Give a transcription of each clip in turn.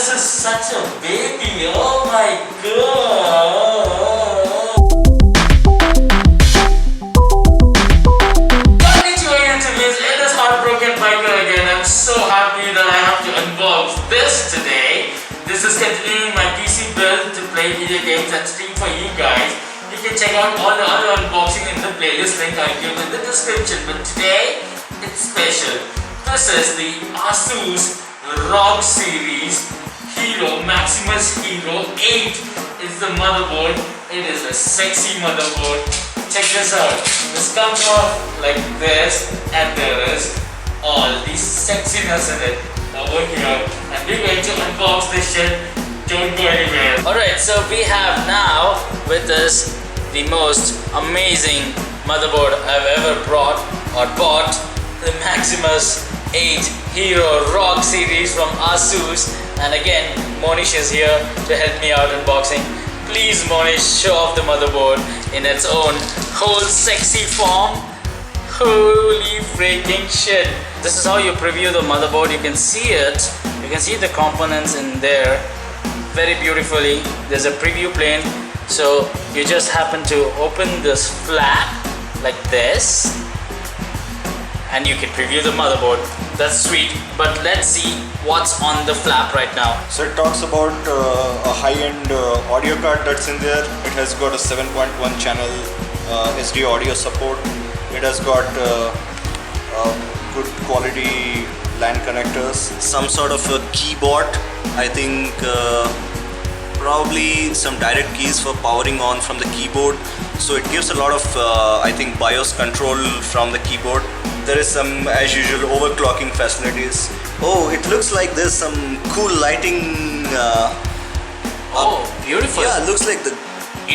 this is such a baby. Oh my god. It is Heartbroken Biker again. I'm so happy that I have to unbox this today. This is continuing my PC build to play video games and stream for you guys. You can check out all the other unboxing in the playlist link I'll give in the description. But today, it's special. This is the Asus ROG series Hero Maximus Hero 8 is the motherboard. It is a sexy motherboard. Check this out. This comes off like this, and there is all the sexiness in it over here. And we're going to unbox this shit. Don't go anywhere. Alright, so we have now with us the most amazing motherboard I've ever brought or bought. The Maximus 8 Hero ROG series from Asus. And again, Monish is here to help me out unboxing. Please, Monish, show off the motherboard in its own whole sexy form. Holy freaking shit. This is how you preview the motherboard. You can see it. You can see the components in there very beautifully. There's a preview plane. So you just happen to open this flap like this and you can preview the motherboard. That's sweet, but let's see what's on the flap right now. So it talks about a high-end audio card that's in there. It has got a 7.1 channel SD audio support. It has got good quality LAN connectors. Some sort of a keyboard. I think probably some direct keys for powering on from the keyboard. So it gives a lot of I think BIOS control from the keyboard. There is some, as usual, overclocking facilities. Oh, it looks like there's some cool lighting. Oh, beautiful. Yeah, it looks like the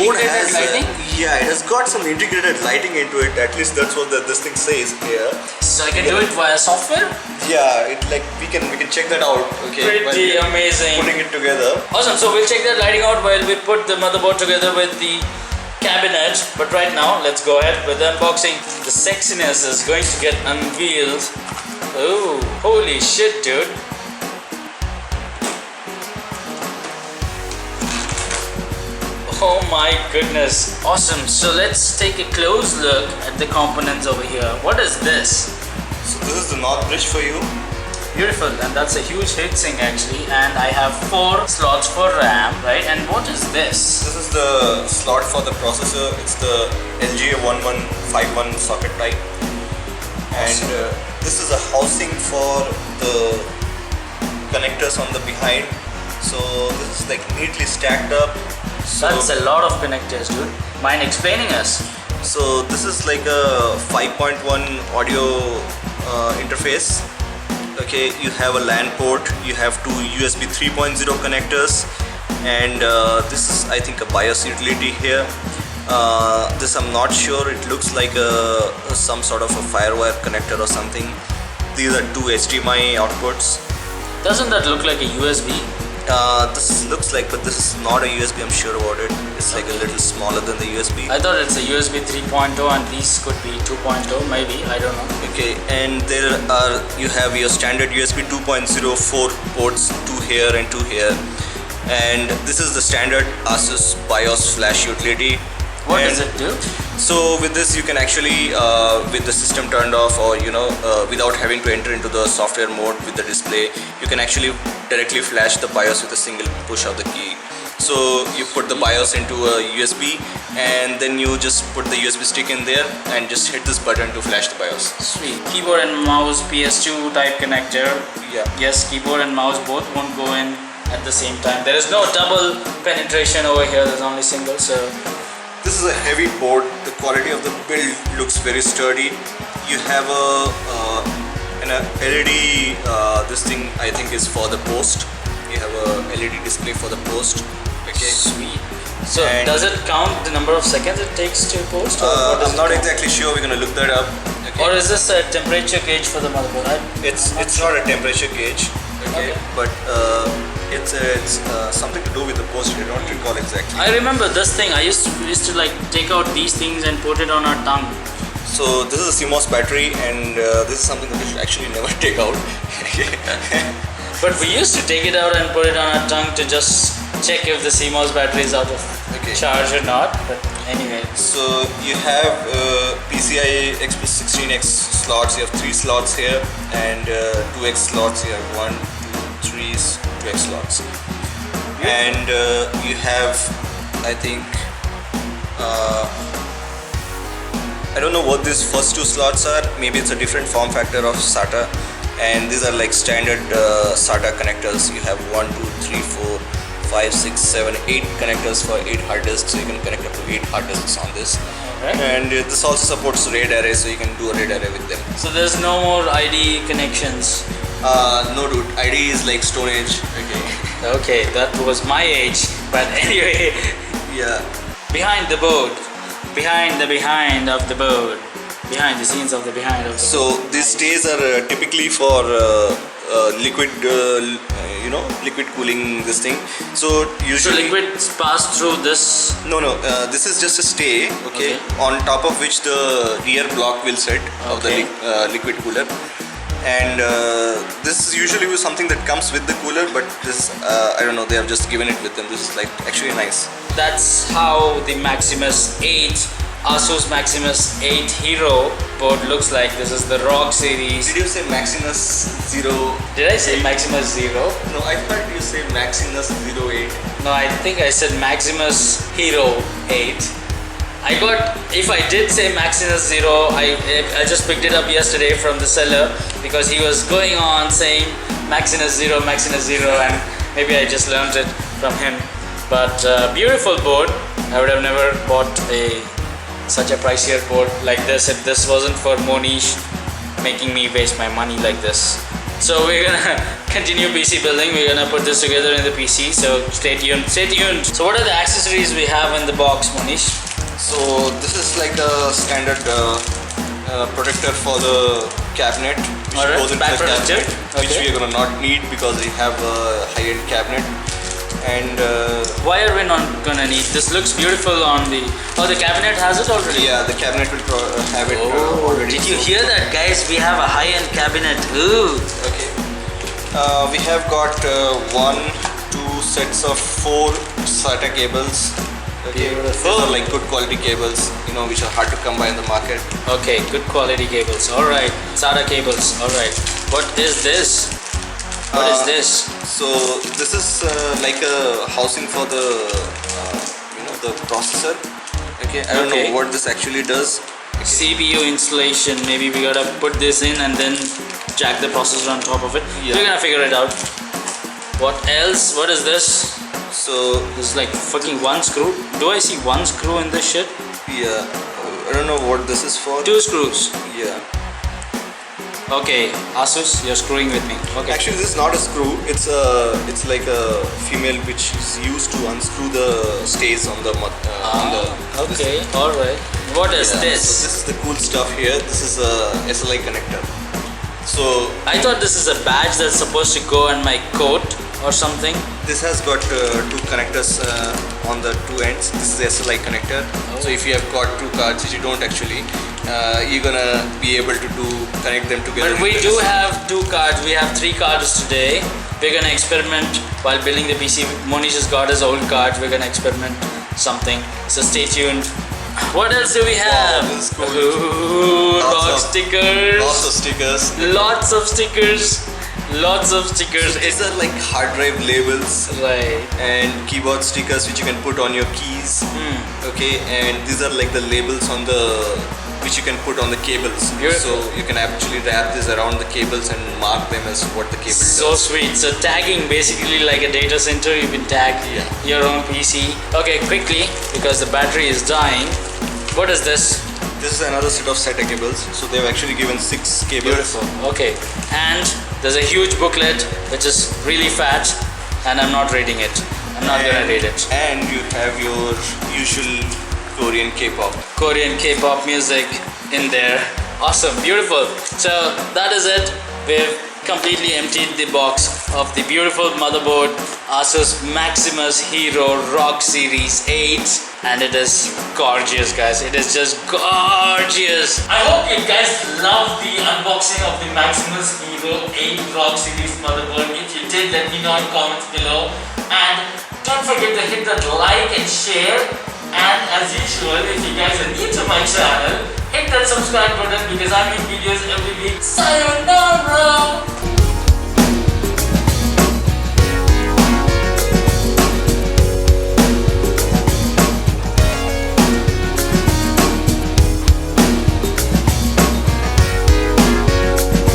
board has lighting? Yeah, it has got some integrated lighting into it. At least that's what this thing says here. So I can do it via software? Yeah, it like we can check that out. Okay, pretty amazing. Putting it together. Awesome. So we'll check that lighting out while we put the motherboard together with the cabinet. But right now, let's go ahead with the unboxing. The sexiness is going to get unveiled. Oh, holy shit, dude. Oh my goodness. Awesome. So let's take a close look at the components over here. What is this? So this is the North bridge for you. Beautiful, and that's a huge heatsink actually. And I have 4 slots for RAM, right? And what is this? This is the slot for the processor. It's the LGA1151 socket type. And this is a housing for the connectors on the behind. So this is like neatly stacked up. So that's a lot of connectors, dude. Mind explaining us? So this is like a 5.1 audio interface. Okay, you have a LAN port, you have 2 USB 3.0 connectors, and this is, I think, a BIOS utility here. This I'm not sure, it looks like some sort of a firewire connector or something. These are 2 HDMI outputs. Doesn't that look like a USB? This looks like, but this is not a USB, I'm sure about it. It's like a little smaller than the USB. I thought it's a USB 3.0 and these could be 2.0 maybe, I don't know. Okay, and you have your standard USB 2.0 4 ports, 2 here and 2 here. And this is the standard Asus BIOS flash utility. What does it do? So with this you can actually, with the system turned off, or without having to enter into the software mode with the display, you can actually directly flash the BIOS with a single push of the key. So you put the BIOS into a USB and then you just put the USB stick in there and just hit this button to flash the BIOS. Sweet. Keyboard and mouse PS2 type connector. Yeah. Yes, keyboard and mouse both won't go in at the same time. There is no double penetration over here, there's only single. So this is a heavy board. The quality of the build looks very sturdy. You have an LED, this thing I think is for the post. You have a LED display for the post. Okay. Sweet. So does it count the number of seconds it takes to post? I'm not exactly sure, we're going to look that up. Okay. Or is this a temperature gauge for the motherboard? It's not a temperature gauge, okay. But it's something to do with the post. I don't recall exactly. I remember this thing. I used to like take out these things and put it on our tongue. So this is a CMOS battery, and this is something that we should actually never take out. But we used to take it out and put it on our tongue to just check if the CMOS battery is out of charge or not. But anyway. So you have PCI Express 16X slots. You have 3 slots here, and 2X slots. You have 1, 2, 3 2X slots, and you have, I think, I don't know what these first 2 slots are. Maybe it's a different form factor of SATA, and these are like standard SATA connectors. You have 1, 2, 3, 4, 5, 6, 7, 8 connectors for 8 hard disks, so you can connect up to 8 hard disks on this. Right. And this also supports RAID array, so you can do a RAID array with them. So there's no more ID connections. No dude, ID is like Stone Age. Okay, that was my age. But anyway, Yeah. behind the board, behind of the board, behind the scenes of the behind of the So board. these stays are typically for liquid, liquid cooling this thing. So So usually liquids pass through this. no, this is just a stay, okay, on top of which the rear block will sit of the liquid cooler. And this is usually something that comes with the cooler, but this, I don't know, they have just given it with them. This is like actually nice. That's how the Maximus 8, Asus Maximus 8 Hero board looks like. This is the ROG series. Did you say Maximus 0? Did I say Maximus 0? No, I thought you say Maximus 08. No, I think I said Maximus Hero 8. If I did say Maximus 0, I just picked it up yesterday from the seller because he was going on saying Maximus 0, and maybe I just learned it from him. But beautiful board. I would have never bought such a pricier board like this if this wasn't for Monish making me waste my money like this. So we're gonna continue PC building. We're gonna put this together in the PC. So stay tuned. So what are the accessories we have in the box, Monish? So this is like a standard protector for the cabinet, which goes into the cabinet, which we are gonna not need because we have a high-end cabinet. And why are we not gonna need? This looks beautiful on the. Oh, the cabinet has it already. Yeah, the cabinet will have it already. Did you hear that, guys? We have a high-end cabinet. Ooh. Okay. We have got 1, 2 sets of 4 SATA cables. Okay, these are like good quality cables, which are hard to come by in the market. Okay, good quality cables. All right, SATA cables. All right. What is this? What is this? So this is like a housing for the the processor. Okay, I don't know what this actually does. CPU installation. Maybe we gotta put this in and then jack the processor on top of it. Yeah. We're gonna figure it out. What else? What is this? So This is like fucking 1 screw. Do I see 1 screw in this shit? yeah, I don't know what this is for. 2 screws. Yeah. Okay, Asus, you're screwing with me. Okay. Actually, this is not a screw. It's like a female which is used to unscrew the stays on the Okay, all right. What is this? So this is the cool stuff here. This is a SLI connector. So I thought this is a badge that's supposed to go on my coat or something. this has got 2 connectors on the 2 ends. This is the SLI connector. So if you have got 2 cards, which you don't actually, you're gonna be able to connect them together. But we do have 2 cards. We have 3 cards today. We're gonna experiment while building the PC. Monish has got his old cards. We're gonna experiment something. So stay tuned. What else do we have? Wow, this is cool. Ooh, Lots of stickers. Lots of stickers. Lots of stickers. Lots of stickers. These are like hard drive labels. Right. And keyboard stickers which you can put on your keys. Okay, and these are like the labels on the which you can put on the cables. Beautiful. So you can actually wrap this around the cables and mark them as what the cable So does. sweet. So tagging, basically like a data center, you can tag your own PC. Okay, quickly, because the battery is dying. What is this? This is another set of SATA cables. So they've actually given 6 cables. Beautiful. Okay, and there's a huge booklet which is really fat, and I'm not reading it. I'm not gonna read it. And you have your usual Korean K-pop. Korean K-pop music in there. Awesome, beautiful. So that is it. We've completely emptied the box of the beautiful motherboard Asus Maximus Hero Rock Series 8, and it is gorgeous, guys. It is just gorgeous. I hope you guys love the unboxing of the Maximus Hero 8 Rock Series motherboard. If you did, let me know in comments below. And don't forget to hit that like and share. And as usual, if you guys are new to my channel, hit that subscribe button because I make videos every week. Sayonara!